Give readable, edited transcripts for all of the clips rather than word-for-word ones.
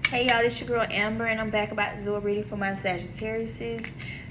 Hey y'all, it's your girl Amber, and I'm back about to do a reading for my Sagittariuses.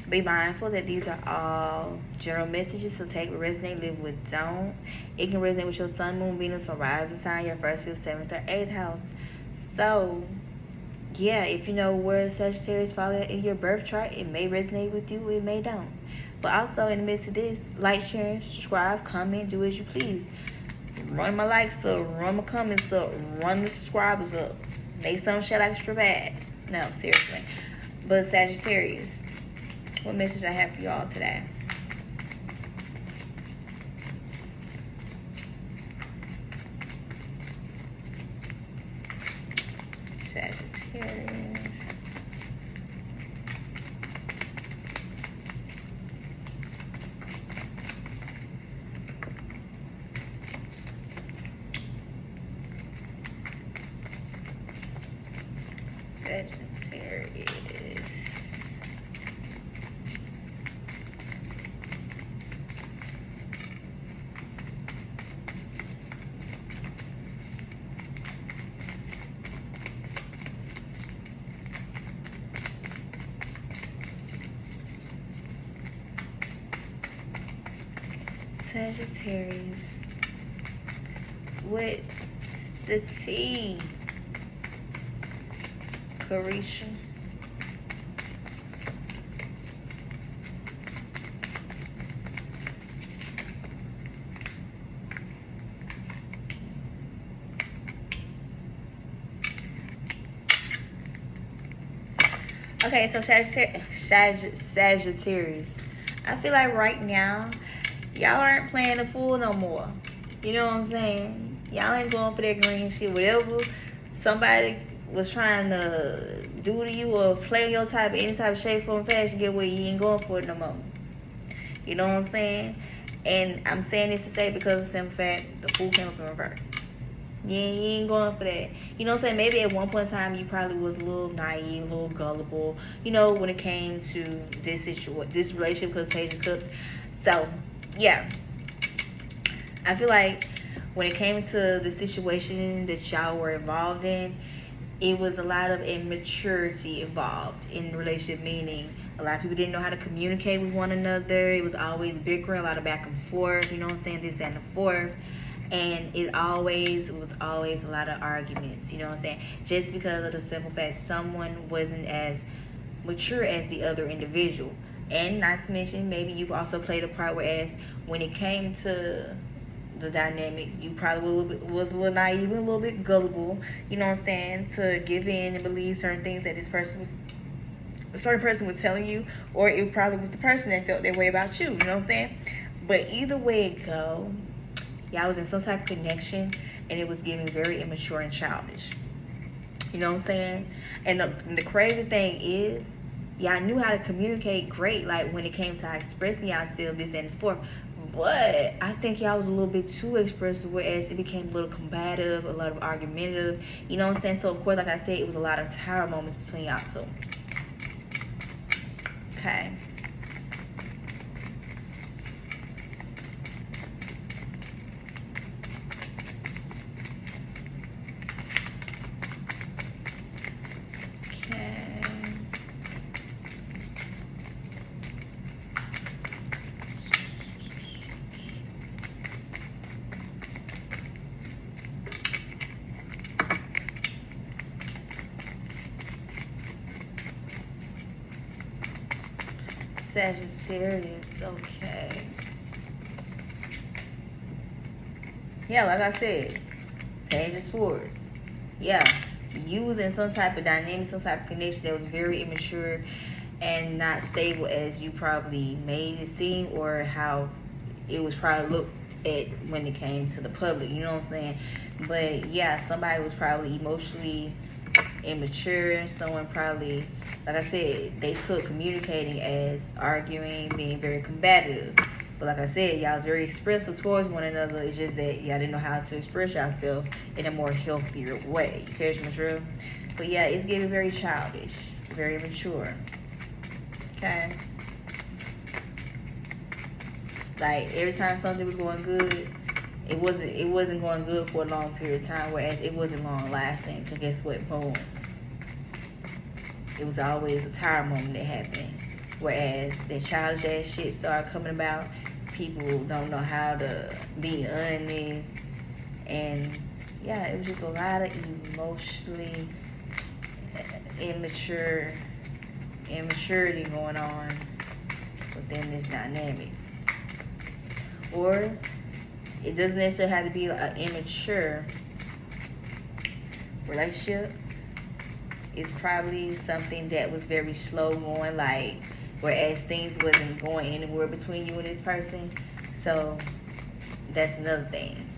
Be mindful that these are all general messages, so take what resonate, live with don't. It can resonate with your sun, moon, Venus, or rising sign, your first, fifth, seventh, or eighth house. So, yeah, if you know where Sagittarius fall in your birth chart, it may resonate with you, it may don't. But also, in the midst of this, like, share, subscribe, comment, do as you please. Run my likes up, run my comments up, run the subscribers up. Make some shit extra bags. No, seriously. But Sagittarius, what message I have for y'all today? Sagittarius. Sagittarius. Sagittarius. What's the tea? Carisha. Okay, so Sagittarius. I feel like right now, y'all aren't playing the fool no more. You know what I'm saying? Y'all ain't going for that green shit. Whatever somebody was trying to do to you or play your type, any type of shape, form, fashion, get where you ain't going for it no more. You know what I'm saying? And I'm saying this to say because of the simple fact the fool came up in reverse. Yeah, you ain't going for that. You know what I'm saying? Maybe at one point in time you probably was a little naive, a little gullible, you know, when it came to this relationship because Page of Cups. So, yeah. I feel like when it came to the situation that y'all were involved in, it was a lot of immaturity involved in the relationship, meaning a lot of people didn't know how to communicate with one another. It was always bickering, a lot of back and forth, you know what I'm saying, this, that, and the fourth. And it was always a lot of arguments, you know what I'm saying, just because of the simple fact someone wasn't as mature as the other individual. And not to mention, maybe you also played a part, whereas when it came to the dynamic, you probably was a little naive and a little bit gullible, you know what I'm saying, to give in and believe certain things that a certain person was telling you, or it probably was the person that felt that way about you, you know what I'm saying. But either way it go, y'all was in some type of connection, and it was getting very immature and childish. You know what I'm saying? And the crazy thing is, y'all knew how to communicate great, like when it came to expressing y'allself, this and forth. But I think y'all was a little bit too expressive, whereas it became a little combative, a lot of argumentative. You know what I'm saying? So, of course, like I said, it was a lot of tower moments between y'all two. Okay. Sagittarius, okay. Yeah, like I said, Page of Swords. Yeah, you was in some type of dynamic, some type of connection that was very immature and not stable as you probably made it seem, or how it was probably looked at when it came to the public, you know what I'm saying? But yeah, somebody was probably emotionally immature. Someone probably, like I said, they took communicating as arguing, being very combative. But like I said, y'all was very expressive towards one another. It's just that y'all didn't know how to express yourself in a more healthier way. You catch my drift? But yeah, it's getting very childish, very mature. Okay. Like every time something was going good, it wasn't going good for a long period of time, whereas it wasn't long lasting. So guess what? Boom. it was always a tire moment that happened. Whereas the childish ass shit started coming about, people don't know how to be honest. And yeah, it was just a lot of emotionally immaturity going on within this dynamic. Or it doesn't necessarily have to be an immature relationship. It's probably something that was very slow going, like whereas things wasn't going anywhere between you and this person. So that's another thing.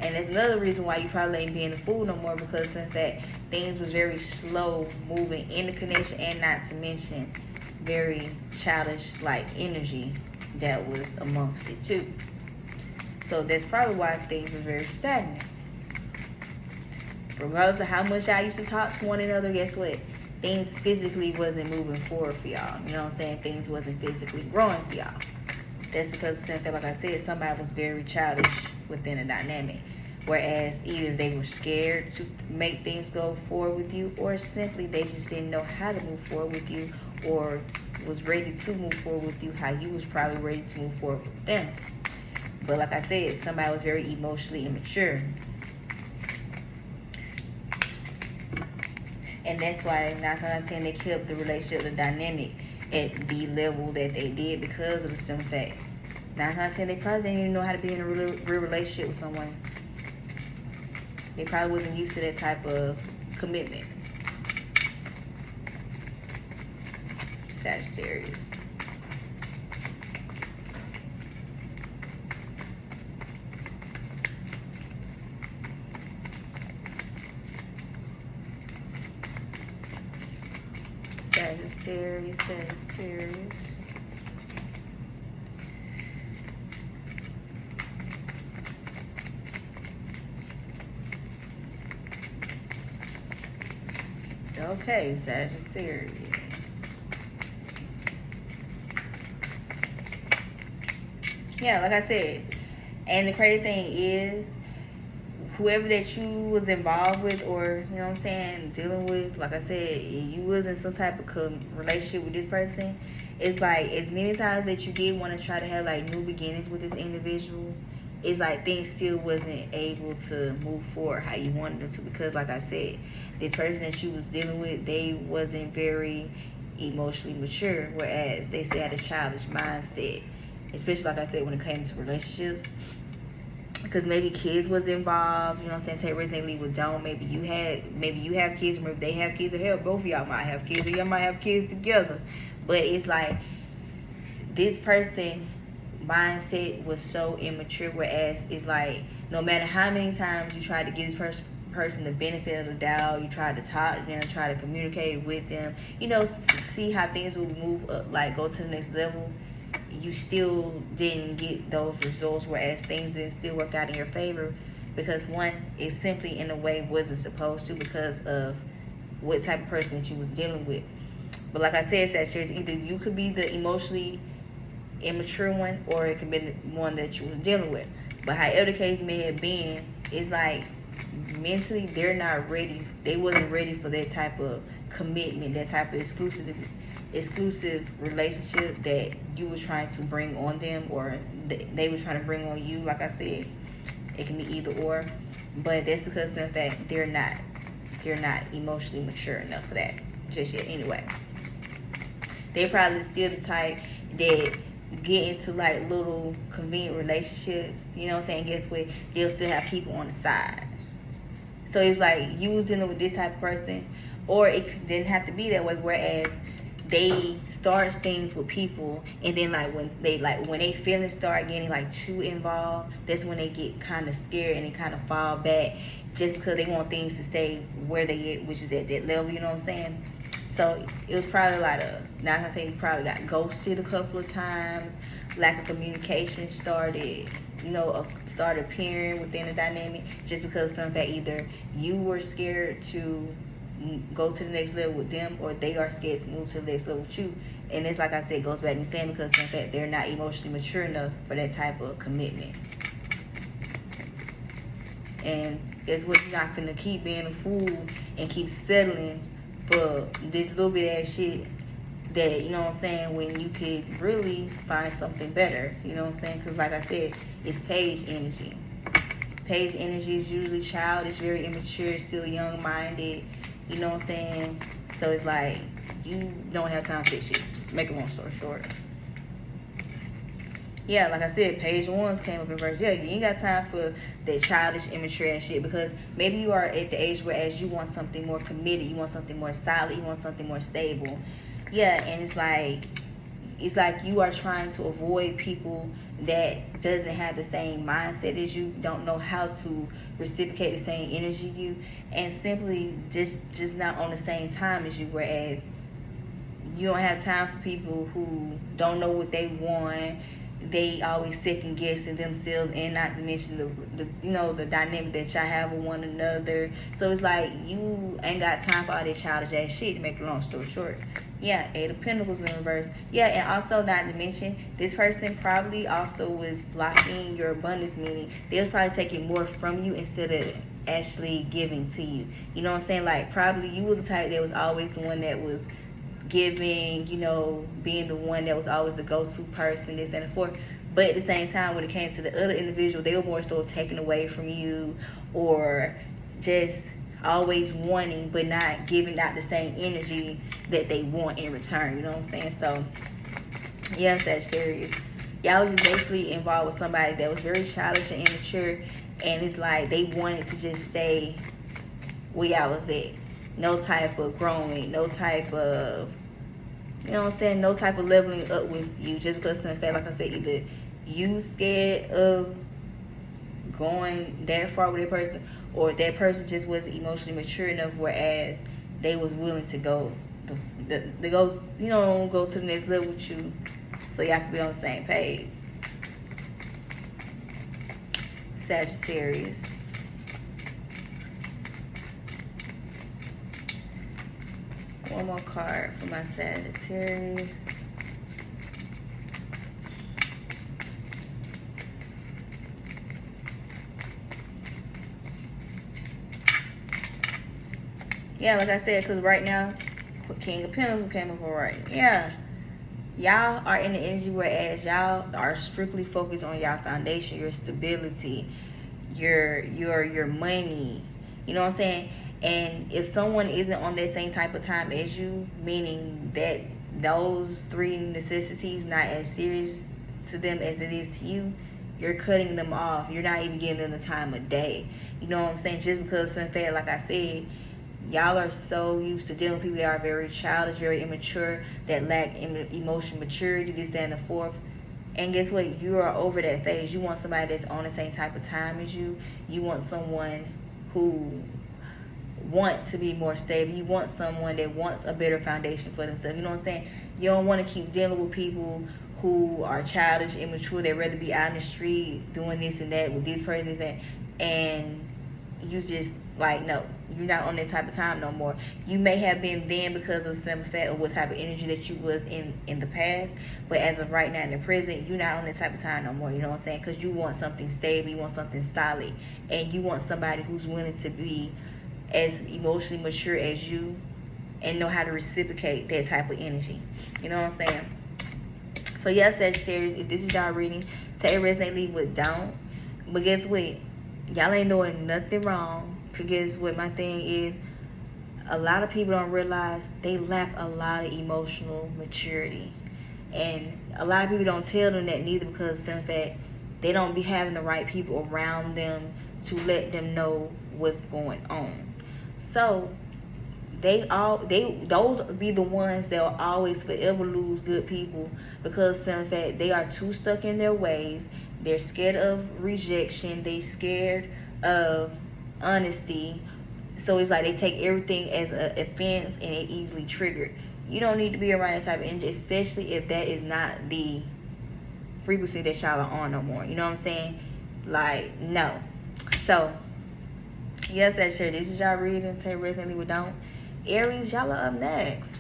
And that's another reason why you probably ain't being a fool no more, because in fact things was very slow moving in the connection, and not to mention very childish like energy that was amongst it too. So that's probably why things was very stagnant. Regardless of how much y'all used to talk to one another, guess what? Things physically wasn't moving forward for y'all. You know what I'm saying? Things wasn't physically growing for y'all. That's because, like I said, somebody was very childish within a dynamic. Whereas either they were scared to make things go forward with you, or simply they just didn't know how to move forward with you, or was ready to move forward with you how you was probably ready to move forward with them. But like I said, somebody was very emotionally immature. And that's why 9 times out of 10 they kept the relationship, the dynamic at the level that they did, because of the simple fact 9 times out of 10 they probably didn't even know how to be in a real relationship with someone. They probably wasn't used to that type of commitment. Sagittarius. Sagittarius. Okay, Sagittarius. Yeah, like I said, and the crazy thing is, whoever that you was involved with, or you know what I'm saying, dealing with, like I said, you was in some type of relationship with this person, it's like as many times that you did want to try to have like new beginnings with this individual, it's like things still wasn't able to move forward how you wanted them to, because like I said, this person that you was dealing with, they wasn't very emotionally mature, whereas they still had a childish mindset, especially like I said when it came to relationships. Because maybe kids was involved, you know what I'm saying? Take risks, they leave with don't. Maybe you have kids, or maybe they have kids, or hell, both of y'all might have kids, or y'all might have kids together. But it's like this person mindset was so immature, whereas it's like no matter how many times you try to give this person the benefit of the doubt, you try to talk to them, try to communicate with them, you know, see how things will move up, like go to the next level, you still didn't get those results, whereas things didn't still work out in your favor, because one, it simply in a way wasn't supposed to, because of what type of person that you was dealing with. But like I said, Sagittarius, either you could be the emotionally immature one, or it could be the one that you was dealing with. But however the case may have been, it's like mentally they're not ready. They wasn't ready for that type of commitment, that type of exclusive relationship that you was trying to bring on them, or they was trying to bring on you. Like I said, it can be either or, but that's because in fact they're not emotionally mature enough for that just yet. Anyway, they probably still the type that get into like little convenient relationships, you know what I'm saying? Guess what? They'll still have people on the side. So it was like you was dealing with this type of person, or it didn't have to be that way, whereas they start things with people, and then when they feelings start getting like too involved, that's when they get kind of scared and they kind of fall back, just because they want things to stay where they at, which is at that level, you know what I'm saying? So it was probably like not gonna say you probably got ghosted a couple of times, lack of communication started appearing within the dynamic, just because of something that either you were scared to go to the next level with them, or they are scared to move to the next level with you. And it's like I said, goes back to saying, because in fact they're not emotionally mature enough for that type of commitment. And it's what, you're not finna keep being a fool and keep settling for this little bit of shit that, you know what I'm saying, when you could really find something better, you know what I'm saying? Because like I said, it's page energy. Page energy is usually childish, very immature, still young-minded, you know what I'm saying? So it's like, you don't have time for this shit. Make a long story short. Yeah, like I said, page ones came up in verse. Yeah, you ain't got time for that childish, immature ass shit, because maybe you are at the age where as you want something more committed, you want something more solid, you want something more stable. Yeah, and it's like you are trying to avoid people that doesn't have the same mindset as you, don't know how to reciprocate the same energy you, and simply just not on the same time as you, whereas you don't have time for people who don't know what they want. They always second guessing themselves, and not to mention the you know, the dynamic that y'all have with one another. So it's like you ain't got time for all this childish ass shit, to make a long story short. Yeah, Eight of Pentacles in reverse. Yeah, and also not to mention, this person probably also was blocking your abundance, meaning they was probably taking more from you instead of actually giving to you. You know what I'm saying? Like, probably you was the type that was always the one that was giving, you know, being the one that was always the go-to person, this and the fourth. But at the same time, when it came to the other individual, they were more so taken away from you, or just always wanting but not giving out the same energy that they want in return. You know what I'm saying? So yeah, Sagittarius, y'all was just basically involved with somebody that was very childish and immature, and it's like they wanted to just stay where y'all was at. No type of growing, no type of, you know what I'm saying, no type of leveling up with you, just because, in fact, like I said, either you scared of going that far with that person, or that person just wasn't emotionally mature enough, whereas they was willing to go the go, you know, go to the next level with you, so y'all can be on the same page. Sagittarius. One more card for my Sagittarius. Yeah, like I said, because right now, King of Pentacles came up alright. Yeah. Y'all are in the energy whereas y'all are strictly focused on y'all foundation, your stability, your money. You know what I'm saying? And if someone isn't on that same type of time as you, meaning that those three necessities not as serious to them as it is to you, you're cutting them off. You're not even giving them the time of day. You know what I'm saying? Just because, in fact, like I said, y'all are so used to dealing with people that are very childish, very immature, that lack emotional maturity, this, that, and the fourth. And guess what? You are over that phase. You want somebody that's on the same type of time as you. You want someone who want to be more stable. You want someone that wants a better foundation for themselves. You know what I'm saying? You don't want to keep dealing with people who are childish, immature. They'd rather be out in the street doing this and that with this person, this, that, and you just like, no, you're not on that type of time no more. You may have been then because of the simple fact of what type of energy that you was in the past, but as of right now in the present, you're not on that type of time no more. You know what I'm saying? Because you want something stable, you want something solid, and you want somebody who's willing to be as emotionally mature as you and know how to reciprocate that type of energy. You know what I'm saying? So yeah, Sagittarius, if this is y'all reading, take it resonate, leave with don't. But guess what? Y'all ain't doing nothing wrong. Because guess what my thing is? A lot of people don't realize they lack a lot of emotional maturity. And a lot of people don't tell them that neither, because in fact, they don't be having the right people around them to let them know what's going on. So those be the ones that will always forever lose good people, because in fact they are too stuck in their ways. They're scared of rejection. They scared of honesty. So it's like they take everything as an offense and it easily triggered. You don't need to be around that type of energy, especially if that is not the frequency that y'all are on no more. You know what I'm saying? Like, no. So yes, that's sure. This is y'all reading. Say resonantly with don't. Aries, y'all are up next.